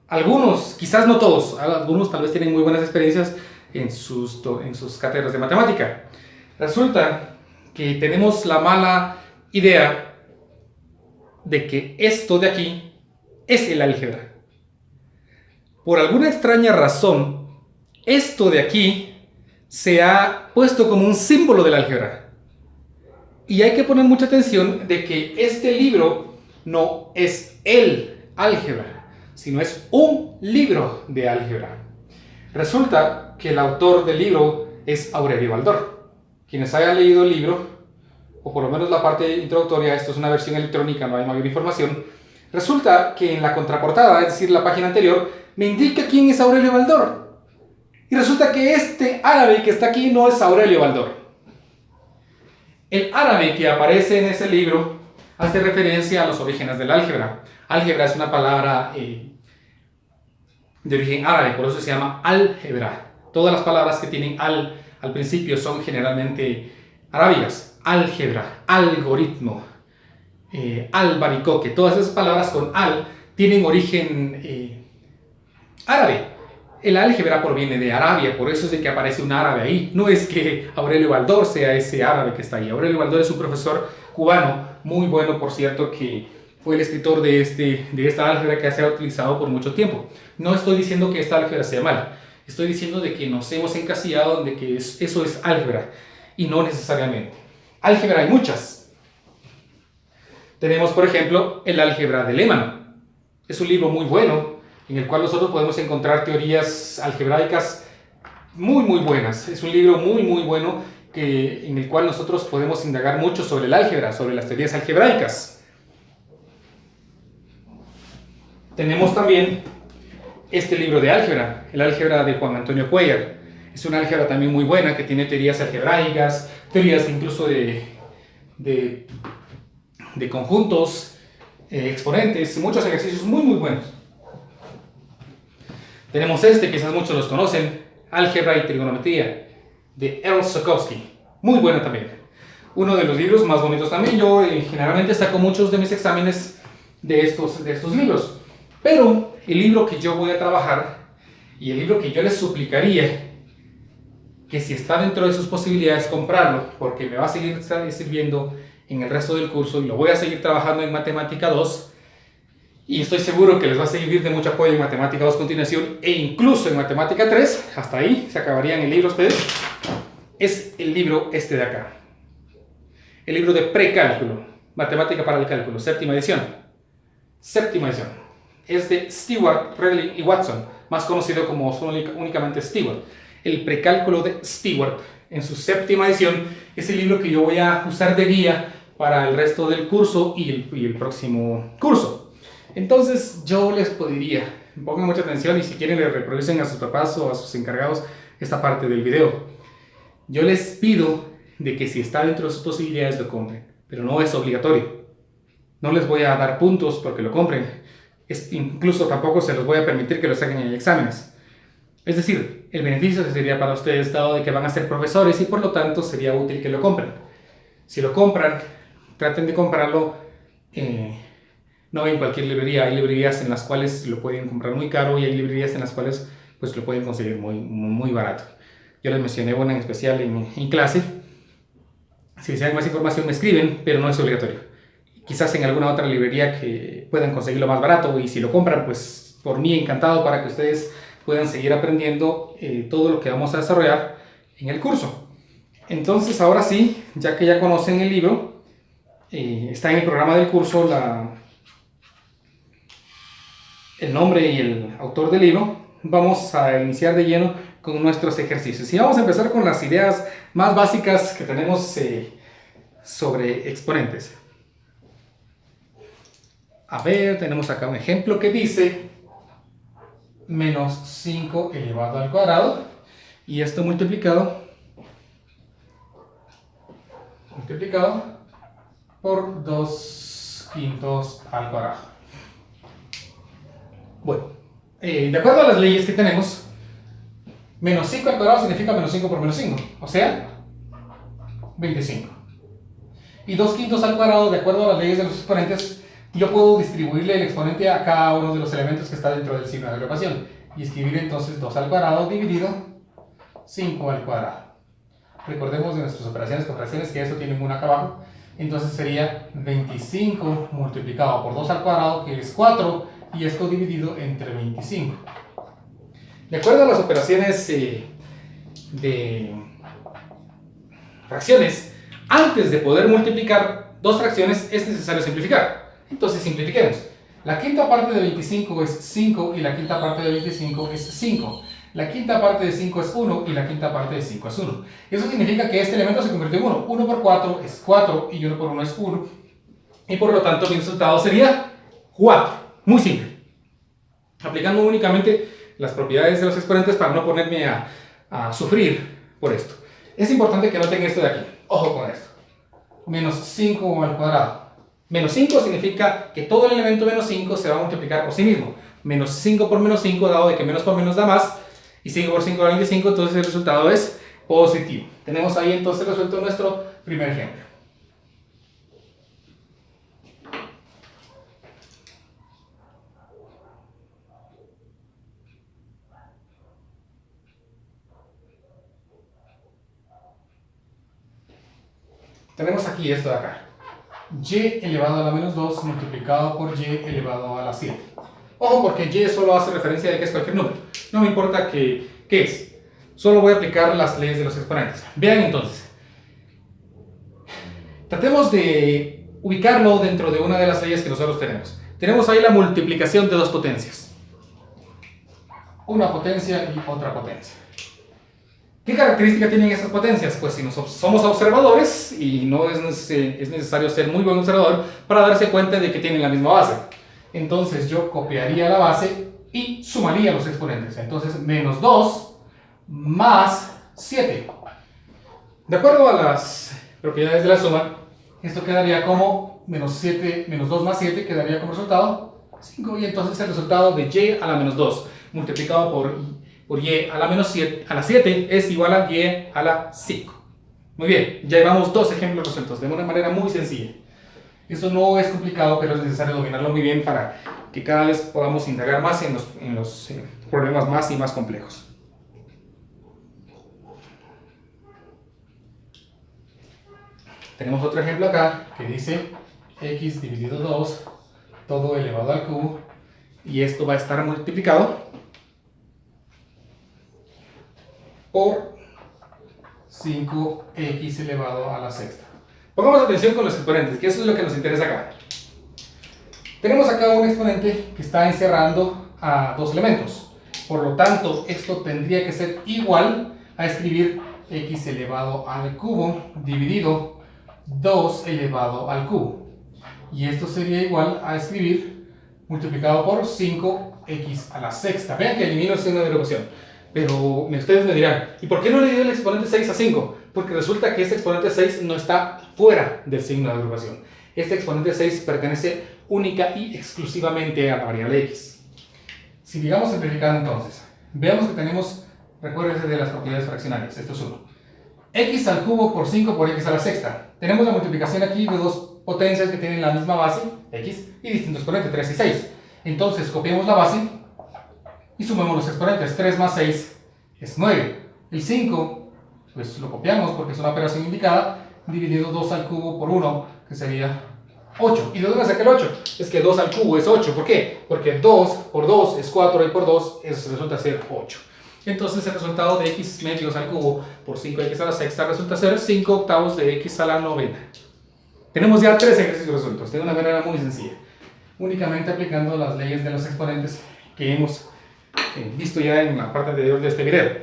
algunos, quizás no todos, algunos tal vez tienen muy buenas experiencias en sus cátedras de matemática. Resulta que tenemos la mala idea de que esto de aquí es el álgebra. Por alguna extraña razón, esto de aquí se ha puesto como un símbolo del álgebra. Y hay que poner mucha atención de que este libro no es el álgebra, sino es un libro de álgebra. Resulta que el autor del libro es Aurelio Baldor. Quienes hayan leído el libro, o por lo menos la parte introductoria, esto es una versión electrónica, no hay mayor información, Resulta que en la contraportada, es decir, la página anterior, me indica quién es Aurelio Baldor. Y resulta que este árabe que está aquí no es Aurelio Baldor. El árabe que aparece en ese libro hace referencia a los orígenes del álgebra. Álgebra es una palabra de origen árabe, por eso se llama álgebra. Todas las palabras que tienen al principio son generalmente arábigas. Álgebra, algoritmo, albaricoque, todas esas palabras con al tienen origen árabe. El álgebra proviene de Arabia, por eso es de que aparece un árabe ahí. No es que Aurelio Baldor sea ese árabe que está ahí. Aurelio Baldor es un profesor cubano, muy bueno por cierto, que fue el escritor de esta álgebra que se ha utilizado por mucho tiempo. No estoy diciendo que esta álgebra sea mala, estoy diciendo de que nos hemos encasillado de que eso es álgebra, y no necesariamente. Álgebra hay muchas. Tenemos, por ejemplo, el álgebra de Lehmann. Es un libro muy bueno, en el cual nosotros podemos encontrar teorías algebraicas muy buenas. Es un libro muy bueno en el cual nosotros podemos indagar mucho sobre el álgebra, sobre las teorías algebraicas. Tenemos también este libro de álgebra, el álgebra de Juan Antonio Cuellar. Es una álgebra también muy buena que tiene teorías algebraicas, teorías incluso de conjuntos, exponentes, muchos ejercicios muy buenos. Tenemos quizás muchos los conocen, Álgebra y Trigonometría, de Earl Sokowski, muy bueno también. Uno de los libros más bonitos también. Yo generalmente saco muchos de mis exámenes de estos libros. Pero el libro que yo voy a trabajar y el libro que yo les suplicaría que si está dentro de sus posibilidades comprarlo, porque me va a seguir sirviendo en el resto del curso y lo voy a seguir trabajando en Matemática 2. Y estoy seguro que les va a servir de mucho apoyo en Matemática 2 continuación e incluso en Matemática 3, hasta ahí se acabarían el libro ustedes. Es el libro de acá. El libro de precálculo, Matemática para el cálculo, séptima edición. Séptima edición. Es de Stewart, Redling y Watson, más conocido como únicamente Stewart. El precálculo de Stewart, en su séptima edición, es el libro que yo voy a usar de guía para el resto del curso y el próximo curso. Entonces yo les pediría, pongan mucha atención y si quieren le reproducen a sus papás o a sus encargados esta parte del video. Yo les pido de que si está dentro de sus posibilidades lo compren, pero no es obligatorio. No les voy a dar puntos porque lo compren. Incluso tampoco se los voy a permitir que lo saquen en exámenes. Es decir, el beneficio sería para ustedes dado de que van a ser profesores y por lo tanto sería útil que lo compren. Si lo compran, traten de comprarlo no en cualquier librería. Hay librerías en las cuales lo pueden comprar muy caro y hay librerías en las cuales pues lo pueden conseguir muy barato. Yo les mencioné una en especial en clase. Si desean más información me escriben, pero no es obligatorio. Quizás en alguna otra librería que puedan conseguirlo más barato y si lo compran, pues por mí encantado para que ustedes puedan seguir aprendiendo todo lo que vamos a desarrollar en el curso. Entonces ahora sí, ya que ya conocen el libro, está en el programa del curso el nombre y el autor del libro, vamos a iniciar de lleno con nuestros ejercicios. Y vamos a empezar con las ideas más básicas que tenemos sobre exponentes. A ver, tenemos acá un ejemplo que dice menos 5 elevado al cuadrado y esto multiplicado por 2/5 al cuadrado. Bueno, de acuerdo a las leyes que tenemos, menos 5 al cuadrado significa menos 5 por menos 5, o sea, 25. Y 2/5 al cuadrado, de acuerdo a las leyes de los exponentes, yo puedo distribuirle el exponente a cada uno de los elementos que está dentro del signo de agrupación y escribir entonces 2 al cuadrado dividido 5 al cuadrado. Recordemos de nuestras operaciones con fracciones que esto tiene un 1 acá abajo, entonces sería 25 multiplicado por 2 al cuadrado, que es 4, y esto dividido entre 25. De acuerdo a las operaciones de fracciones, antes de poder multiplicar dos fracciones es necesario simplificar. Entonces simplifiquemos. La quinta parte de 25 es 5 y la quinta parte de 25 es 5. La quinta parte de 5 es 1 y la quinta parte de 5 es 1. Eso significa que este elemento se convirtió en 1. 1 por 4 es 4 y 1 por 1 es 1. Y por lo tanto mi resultado sería 4. Muy simple. Aplicando únicamente las propiedades de los exponentes para no ponerme a sufrir por esto. Es importante que noten esto de aquí. Ojo con esto. Menos 5 al cuadrado. Menos 5 significa que todo el elemento menos 5 se va a multiplicar por sí mismo. Menos 5 por menos 5, dado de que menos por menos da más. Y 5 por 5 da 25, entonces el resultado es positivo. Tenemos ahí entonces resuelto nuestro primer ejemplo. Tenemos aquí esto de acá. Y elevado a la menos 2 multiplicado por y elevado a la 7. Ojo, porque y solo hace referencia de que es cualquier número. No me importa qué es. Solo voy a aplicar las leyes de los exponentes. Vean entonces. Tratemos de ubicarlo dentro de una de las leyes que nosotros tenemos. Tenemos ahí la multiplicación de dos potencias. Una potencia y otra potencia. ¿Qué característica tienen estas potencias? Pues si somos observadores, y no es necesario ser muy buen observador para darse cuenta de que tienen la misma base. Entonces yo copiaría la base y sumaría los exponentes. Entonces menos 2 más 7. De acuerdo a las propiedades de la suma, esto quedaría como menos 2 más 7 quedaría como resultado 5. Y entonces el resultado de y a la menos 2 multiplicado por y a la menos 7, a la 7 es igual a y a la 5. Muy bien, ya llevamos dos ejemplos resueltos de una manera muy sencilla. Esto no es complicado, pero es necesario dominarlo muy bien para que cada vez podamos indagar más en los problemas más y más complejos. Tenemos otro ejemplo acá que dice x dividido 2 todo elevado al cubo, y esto va a estar multiplicado por 5x elevado a la sexta. Pongamos atención con los exponentes, que eso es lo que nos interesa acá. Tenemos acá un exponente que está encerrando a dos elementos. Por lo tanto, esto tendría que ser igual a escribir x elevado al cubo dividido 2 elevado al cubo. Y esto sería igual a escribir multiplicado por 5x a la sexta. Vean que elimino el signo de agrupación. Pero ustedes me dirán, ¿y por qué no le dio el exponente 6 a 5? Porque resulta que este exponente 6 no está fuera del signo de agrupación. Este exponente 6 pertenece única y exclusivamente a la variable x. Si digamos simplificando entonces, veamos que tenemos, recuérdense de las propiedades fraccionarias, esto es 1. X al cubo por 5 por x a la sexta. Tenemos la multiplicación aquí de dos potencias que tienen la misma base, x, y distintos exponentes, 3 y 6. Entonces copiamos la base y sumemos los exponentes. 3 más 6 es 9. El 5, pues lo copiamos porque es una operación indicada, dividido 2 al cubo por 1, que sería 8. ¿Y de dónde saqué el 8? Es que 2 al cubo es 8. ¿Por qué? Porque 2 por 2 es 4 y por 2 resulta ser 8. Entonces el resultado de x medios al cubo por 5x a la sexta resulta ser 5 octavos de x a la novena. Tenemos ya tres ejercicios resueltos de una manera muy sencilla, únicamente aplicando las leyes de los exponentes que hemos visto ya en la parte anterior de este video.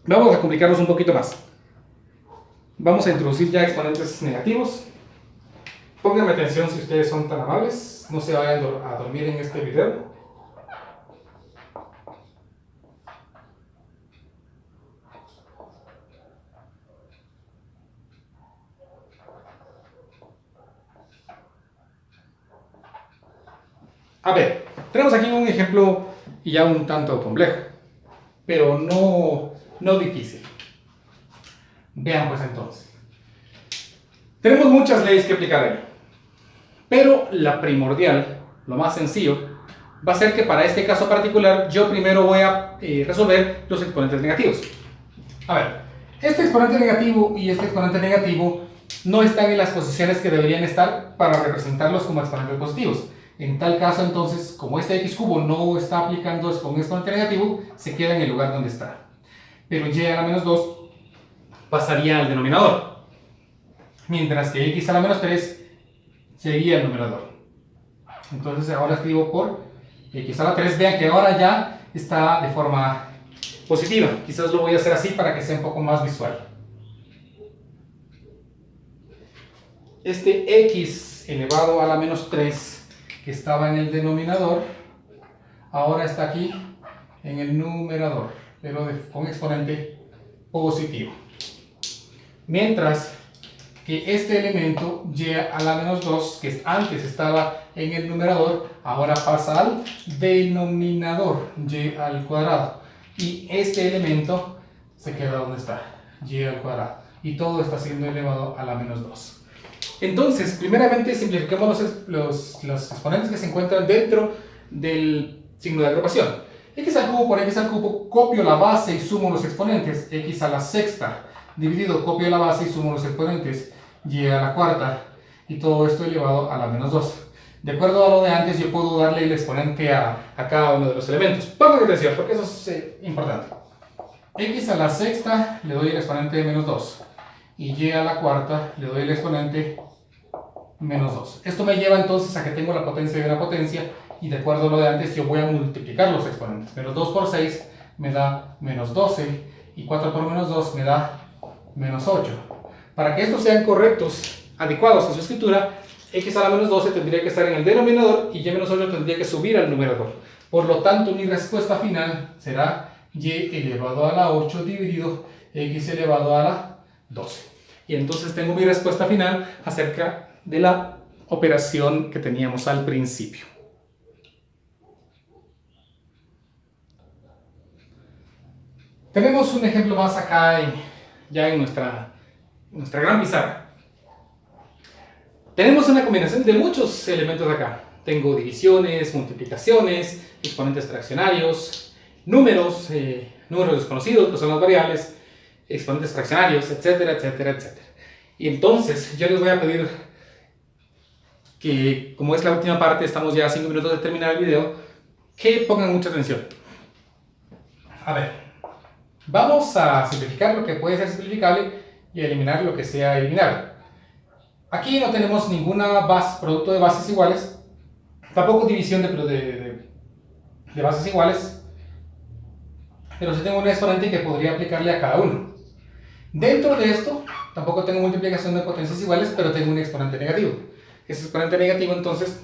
Vamos a complicarnos un poquito más. Vamos a introducir ya exponentes negativos. Pónganme atención si ustedes son tan amables, no se vayan a dormir en este video. A ver, tenemos aquí un ejemplo y ya un tanto complejo, pero no difícil. Vean pues entonces. Tenemos muchas leyes que aplicar ahí, pero la primordial, lo más sencillo, va a ser que para este caso particular yo primero voy a resolver los exponentes negativos. A ver, este exponente negativo y este exponente negativo no están en las posiciones que deberían estar para representarlos como exponentes positivos. En tal caso, entonces, como este x cubo no está aplicando con un exponente negativo, se queda en el lugar donde está. Pero y a la menos 2 pasaría al denominador, mientras que x a la menos 3 sería el numerador. Entonces ahora escribo por x a la 3. Vean que ahora ya está de forma positiva. Quizás lo voy a hacer así para que sea un poco más visual. Este x elevado a la menos 3 que estaba en el denominador, ahora está aquí en el numerador, pero con exponente positivo. Mientras que este elemento y a la menos 2, que antes estaba en el numerador, ahora pasa al denominador, y al cuadrado. Y este elemento se queda donde está, y al cuadrado. Y todo está siendo elevado a la menos 2. Entonces, primeramente simplificamos los exponentes que se encuentran dentro del signo de agrupación. X al cubo por X al cubo, copio la base y sumo los exponentes. X a la sexta dividido, copio la base y sumo los exponentes. Y a la cuarta. Y todo esto elevado a la menos 2. De acuerdo a lo de antes, yo puedo darle el exponente a cada uno de los elementos. Pongan atención, porque eso es importante. X a la sexta le doy el exponente de menos 2. Y y a la cuarta le doy el exponente menos 2. Esto me lleva entonces a que tengo la potencia de una potencia, y de acuerdo a lo de antes yo voy a multiplicar los exponentes. Menos 2 por 6 me da menos 12, y 4 por menos 2 me da menos 8. Para que estos sean correctos, adecuados a su escritura, x a la menos 12 tendría que estar en el denominador y y menos 8 tendría que subir al numerador. Por lo tanto, mi respuesta final será y elevado a la 8 dividido x elevado a la 12. Y entonces tengo mi respuesta final acerca de la operación que teníamos al principio. Tenemos un ejemplo más acá ya en nuestra gran pizarra. Tenemos una combinación de muchos elementos acá. Tengo divisiones, multiplicaciones, exponentes fraccionarios, números desconocidos, que son las variables, exponentes fraccionarios, etcétera, etcétera, etcétera. Y entonces yo les voy a pedir que, como es la última parte, estamos ya a 5 minutos de terminar el video, que pongan mucha atención. A ver, vamos a simplificar lo que puede ser simplificable y eliminar lo que sea eliminable. Aquí no tenemos ninguna producto de bases iguales, tampoco división de bases iguales, pero sí tengo un exponente que podría aplicarle a cada uno. Dentro de esto, tampoco tengo multiplicación de potencias iguales, pero tengo un exponente negativo. Ese exponente negativo, entonces,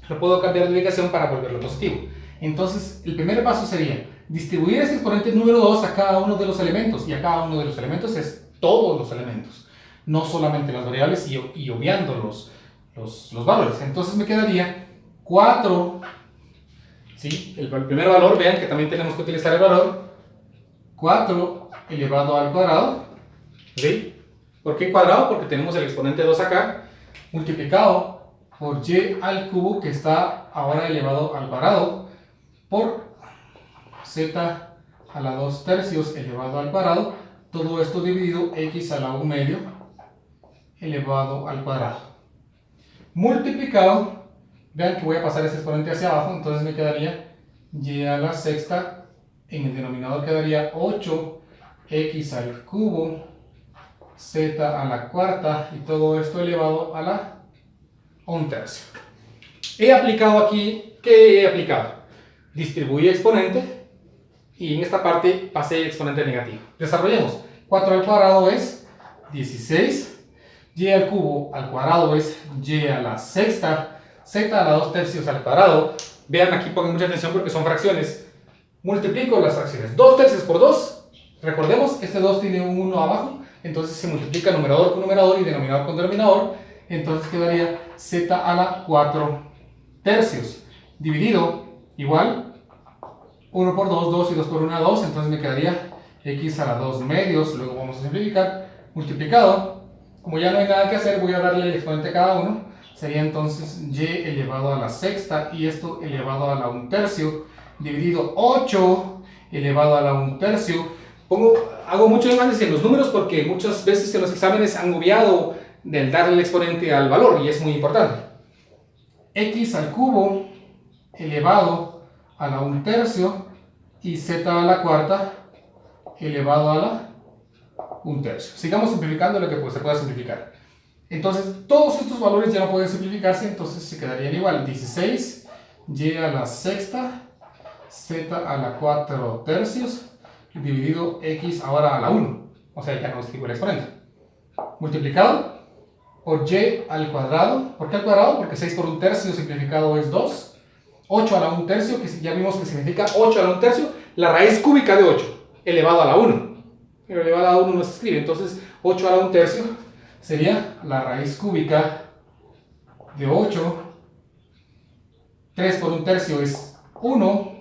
lo puedo cambiar de ubicación para volverlo positivo. Entonces, el primer paso sería distribuir este exponente número 2 a cada uno de los elementos, y a cada uno de los elementos es todos los elementos, no solamente las variables, y obviando los valores. Entonces me quedaría 4, ¿sí? El primer valor, vean que también tenemos que utilizar el valor 4 elevado al cuadrado, ¿sí? ¿Por qué cuadrado? Porque tenemos el exponente 2 acá, multiplicado por y al cubo, que está ahora elevado al cuadrado, por z a la 2 tercios elevado al cuadrado, todo esto dividido x a la 1 medio elevado al cuadrado. Multiplicado, vean que voy a pasar este exponente hacia abajo, entonces me quedaría y a la sexta, en el denominador quedaría 8x al cubo, z a la cuarta, y todo esto elevado a la 1 tercio. He aplicado aquí, ¿qué he aplicado? Distribuí exponente, y en esta parte pasé exponente negativo. Desarrollemos. 4 al cuadrado es 16, y al cubo al cuadrado es y a la sexta, z a la 2 tercios al cuadrado. Vean, aquí pongan mucha atención porque son fracciones. Multiplico las fracciones. 2 tercios por 2, recordemos, este 2 tiene un 1 abajo, entonces se multiplica numerador con numerador y denominador con denominador. Entonces quedaría z a la 4 tercios, dividido, igual, 1 por 2, 2, y 2 por 1, 2, entonces me quedaría x a la 2 medios, luego vamos a simplificar, multiplicado. Como ya no hay nada que hacer, voy a darle el exponente a cada uno, sería entonces y elevado a la sexta, y esto elevado a la 1 tercio, dividido 8 elevado a la 1 tercio. Hago mucho énfasis en los números porque muchas veces en los exámenes han obviado del darle el exponente al valor, y es muy importante. X al cubo elevado a la 1 tercio, y z a la cuarta elevado a la 1 tercio. Sigamos simplificando lo que se pueda simplificar. Entonces, todos estos valores ya no pueden simplificarse, entonces se quedarían igual. 16 y a la sexta, z a la 4 tercios, dividido x ahora a la 1. O sea, ya no escribo el exponente. Multiplicado por y al cuadrado. ¿Por qué al cuadrado? Porque 6 por 1/3 simplificado es 2. 8 a la 1/3, que ya vimos que significa 8 a la 1/3, la raíz cúbica de 8, elevado a la 1. Pero elevado a la 1 no se escribe, entonces 8 a la 1/3 sería la raíz cúbica de 8. 3 por 1/3 es 1.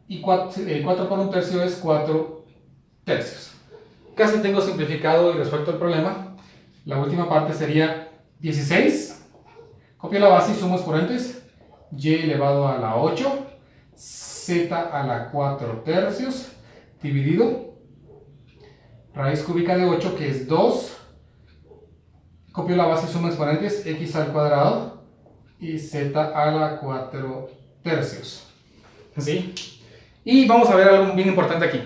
Y 4 por 1/3 es 4/3. Casi tengo simplificado y resuelto el problema. La última parte sería 16. Copio la base y sumo exponentes. Y elevado a la 8, z a la 4/3, dividido raíz cúbica de 8, que es 2. Copio la base y sumo exponentes, x al cuadrado y z a la 4/3. ¿Sí? Y vamos a ver algo bien importante aquí.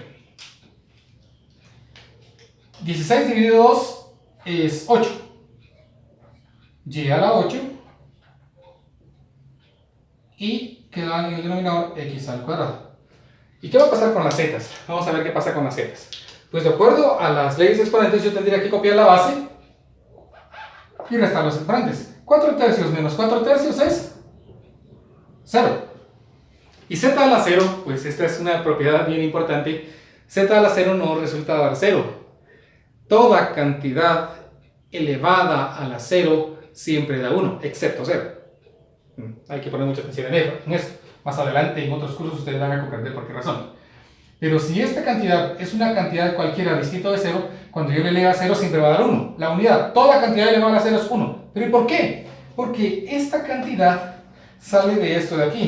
16 dividido 2 es 8. Y a la 8. Y queda en el denominador x al cuadrado. ¿Y qué va a pasar con las zetas? Vamos a ver qué pasa con las zetas. Pues de acuerdo a las leyes de exponentes, yo tendría que copiar la base y restar los exponentes. 4/3 menos 4/3 es 0. Y z a la 0, pues esta es una propiedad bien importante. Z a la 0 no resulta dar 0. Toda cantidad elevada a la 0 siempre da 1, excepto 0. Hay que poner mucha atención en eso. Más adelante en otros cursos ustedes van a comprender por qué razón. Pero si esta cantidad es una cantidad cualquiera distinto de 0, cuando yo le eleve a 0 siempre va a dar 1. La unidad, toda cantidad elevada a 0 es 1. ¿Pero y por qué? Porque esta cantidad sale de esto de aquí.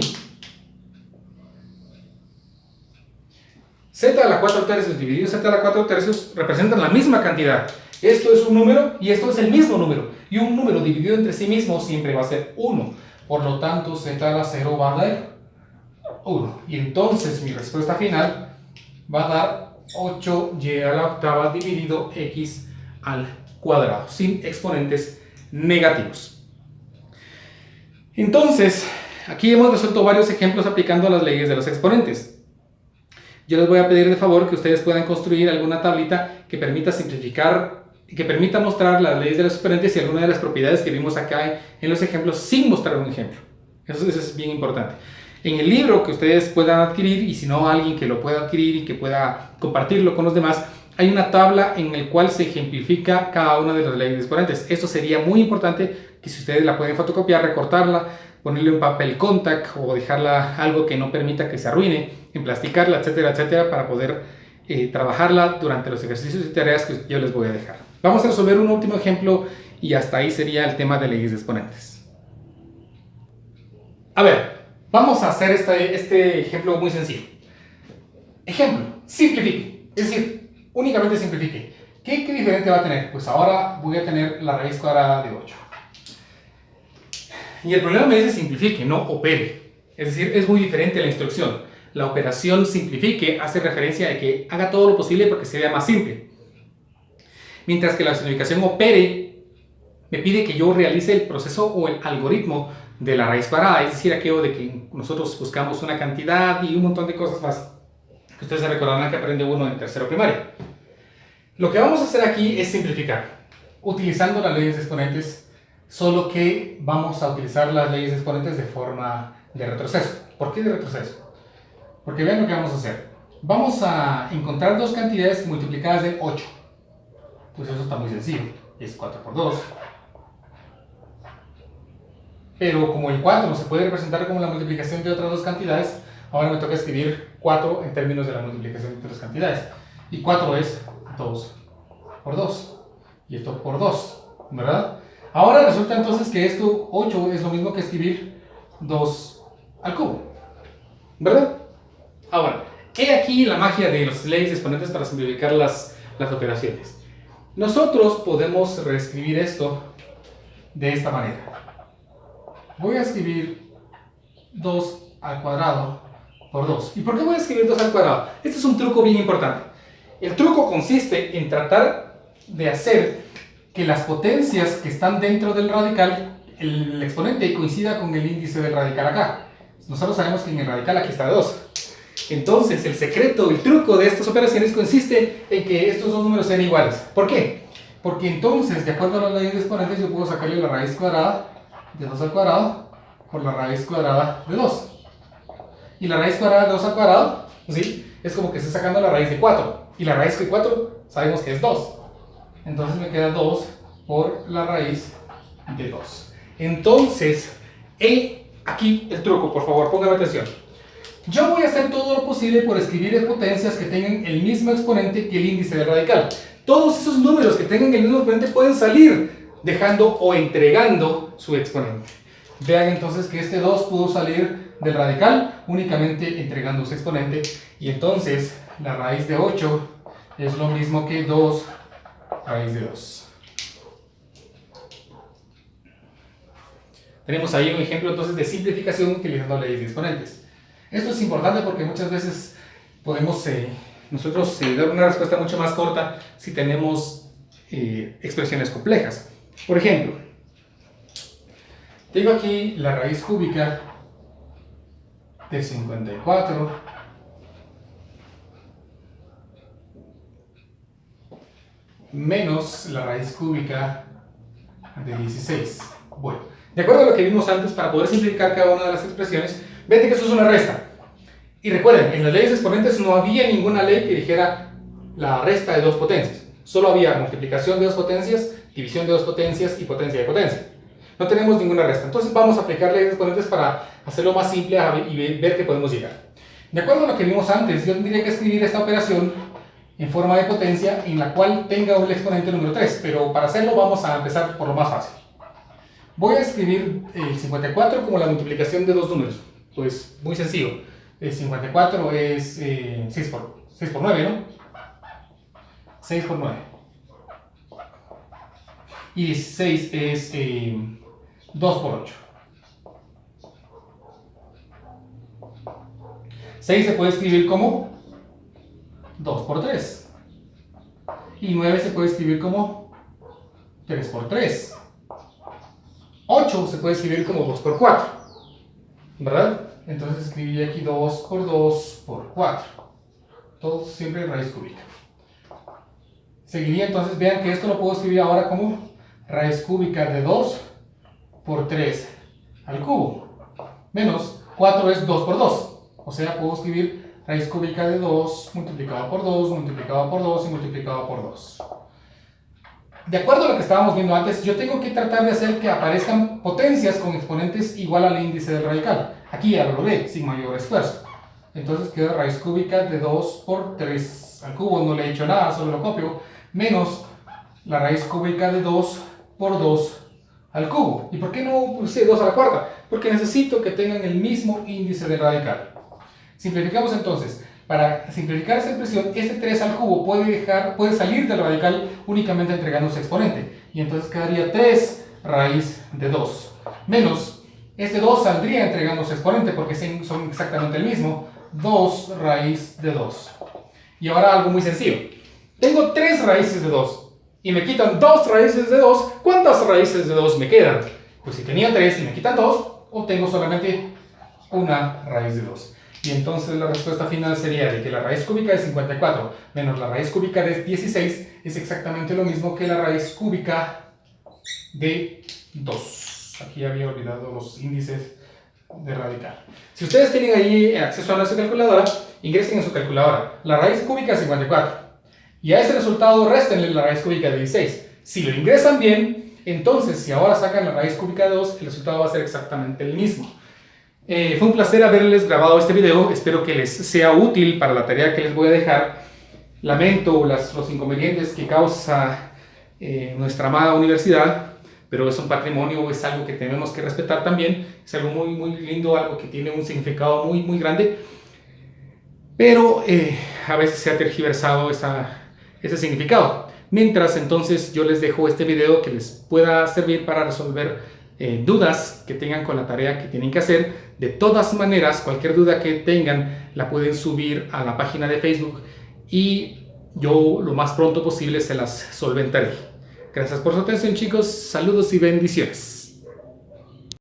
Z a la 4/3 dividido z a la 4/3 representan la misma cantidad. Esto es un número y esto es el mismo número. Y un número dividido entre sí mismo siempre va a ser 1. Por lo tanto, z a la 0 va a dar 1. Y entonces mi respuesta final va a dar 8y a la octava dividido x al cuadrado, sin exponentes negativos. Entonces, aquí hemos resuelto varios ejemplos aplicando las leyes de los exponentes. Yo les voy a pedir de favor que ustedes puedan construir alguna tablita que permita simplificar, que permita mostrar las leyes de los exponentes y algunas de las propiedades que vimos acá en los ejemplos sin mostrar un ejemplo. Eso es bien importante. En el libro que ustedes puedan adquirir, y si no alguien que lo pueda adquirir y que pueda compartirlo con los demás, hay una tabla en la cual se ejemplifica cada una de las leyes de exponentes. Esto sería muy importante que si ustedes la pueden fotocopiar, recortarla, ponerle un papel contact o dejarla algo que no permita que se arruine, emplasticarla, etcétera, etcétera, para poder trabajarla durante los ejercicios y tareas que yo les voy a dejar. Vamos a resolver un último ejemplo y hasta ahí sería el tema de leyes de exponentes. A ver, vamos a hacer este ejemplo muy sencillo. Ejemplo, simplifique, es decir, únicamente simplifique. ¿Qué diferente va a tener? Pues ahora voy a tener la raíz cuadrada de 8. Y el problema me dice simplifique, no opere. Es decir, es muy diferente la instrucción. La operación simplifique hace referencia a que haga todo lo posible porque se vea más simple. Mientras que la simplificación opere me pide que yo realice el proceso o el algoritmo de la raíz cuadrada. Es decir, aquello de que nosotros buscamos una cantidad y un montón de cosas más que ustedes se recordarán que aprende uno en tercero primaria. Lo que vamos a hacer aquí es simplificar, utilizando las leyes de exponentes, solo que vamos a utilizar las leyes de exponentes de forma de retroceso. ¿Por qué de retroceso? Porque vean lo que vamos a hacer. Vamos a encontrar dos cantidades multiplicadas de 8. Pues eso está muy sencillo. Es 4 por 2. Pero como el 4 se puede representar como la multiplicación de otras dos cantidades, ahora me toca escribir 4 en términos de la multiplicación de otras cantidades. Y 4 es 2 por 2. Y esto por 2, ¿verdad? Ahora resulta entonces que esto 8 es lo mismo que escribir 2 al cubo, ¿verdad? Ahora, he aquí la magia de las leyes de exponentes para simplificar las operaciones. Nosotros podemos reescribir esto de esta manera. Voy a escribir 2 al cuadrado por 2. ¿Y por qué voy a escribir 2 al cuadrado? Este es un truco bien importante. El truco consiste en tratar de hacer que las potencias que están dentro del radical, el exponente coincida con el índice del radical acá. Nosotros sabemos que en el radical aquí está 2. Entonces, el secreto, el truco de estas operaciones consiste en que estos dos números sean iguales. ¿Por qué? Porque entonces, de acuerdo a las leyes de exponentes, yo puedo sacarle la raíz cuadrada de 2 al cuadrado por la raíz cuadrada de 2. Y la raíz cuadrada de 2 al cuadrado, ¿sí?, es como que estoy sacando la raíz de 4. Y la raíz de 4 sabemos que es 2. Entonces me queda 2 por la raíz de 2. Entonces, aquí el truco, por favor, póngame atención. Yo voy a hacer todo lo posible por escribir potencias que tengan el mismo exponente que el índice del radical. Todos esos números que tengan el mismo exponente pueden salir dejando o entregando su exponente. Vean entonces que este 2 pudo salir del radical únicamente entregando su exponente. Y entonces la raíz de 8 es lo mismo que 2 raíz de 2. Tenemos ahí un ejemplo entonces de simplificación utilizando leyes de exponentes. Esto es importante porque muchas veces podemos nosotros dar una respuesta mucho más corta si tenemos expresiones complejas. Por ejemplo, tengo aquí la raíz cúbica de 54 menos la raíz cúbica de 16. Bueno, de acuerdo a lo que vimos antes, para poder simplificar cada una de las expresiones, ven que eso es una resta. Y recuerden, en las leyes de exponentes no había ninguna ley que dijera la resta de dos potencias. Solo había multiplicación de dos potencias, división de dos potencias y potencia de potencia. No tenemos ninguna resta. Entonces vamos a aplicar leyes de exponentes para hacerlo más simple y ver que podemos llegar. De acuerdo a lo que vimos antes, yo tendría que escribir esta operación en forma de potencia en la cual tenga el exponente número 3. Pero para hacerlo vamos a empezar por lo más fácil. Voy a escribir el 54 como la multiplicación de dos números. Pues muy sencillo. El 54 es 6 por 9, ¿no? 6 por 9. Y 16 es 2 por 8. 6 se puede escribir como 2 por 3. Y 9 se puede escribir como 3 por 3. 8 se puede escribir como 2 por 4. ¿Verdad? Entonces escribí aquí 2 por 2 por 4. Todo siempre en raíz cúbica. Seguiría entonces, vean que esto lo puedo escribir ahora como raíz cúbica de 2 por 3 al cubo. Menos 4 es 2 por 2. O sea, puedo escribir raíz cúbica de 2 multiplicado por 2, multiplicado por 2 y multiplicado por 2. De acuerdo a lo que estábamos viendo antes, yo tengo que tratar de hacer que aparezcan potencias con exponentes igual al índice del radical. Aquí ya lo logré, sin mayor esfuerzo. Entonces queda raíz cúbica de 2 por 3 al cubo, no le he hecho nada, solo lo copio, menos la raíz cúbica de 2 por 2 al cubo. ¿Y por qué no puse 2 a la cuarta? Porque necesito que tengan el mismo índice del radical. Simplificamos entonces. Para simplificar esta expresión, este 3 al cubo puede salir del radical únicamente entregando su exponente. Y entonces quedaría 3 raíz de 2. Menos, este 2 saldría entregando su exponente porque son exactamente el mismo. 2 raíz de 2. Y ahora algo muy sencillo. Tengo 3 raíces de 2. Y me quitan 2 raíces de 2. ¿Cuántas raíces de 2 me quedan? Pues si tenía 3 y me quitan 2, obtengo solamente una raíz de 2. Y entonces la respuesta final sería de que la raíz cúbica de 54 menos la raíz cúbica de 16 es exactamente lo mismo que la raíz cúbica de 2. Aquí había olvidado los índices de radical. Si ustedes tienen ahí acceso a nuestra calculadora, ingresen en su calculadora la raíz cúbica de 54 y a ese resultado réstenle la raíz cúbica de 16. Si lo ingresan bien, entonces si ahora sacan la raíz cúbica de 2, el resultado va a ser exactamente el mismo. Fue un placer haberles grabado este video, espero que les sea útil para la tarea que les voy a dejar. Lamento los inconvenientes que causa nuestra amada universidad, pero es un patrimonio, es algo que tenemos que respetar también, es algo muy, muy lindo, algo que tiene un significado muy, muy grande, pero a veces se ha tergiversado ese significado. Mientras, entonces, yo les dejo este video que les pueda servir para resolver dudas que tengan con la tarea que tienen que hacer. De todas maneras, cualquier duda que tengan la pueden subir a la página de Facebook y yo lo más pronto posible se las solventaré. Gracias por su atención, chicos. Saludos y bendiciones.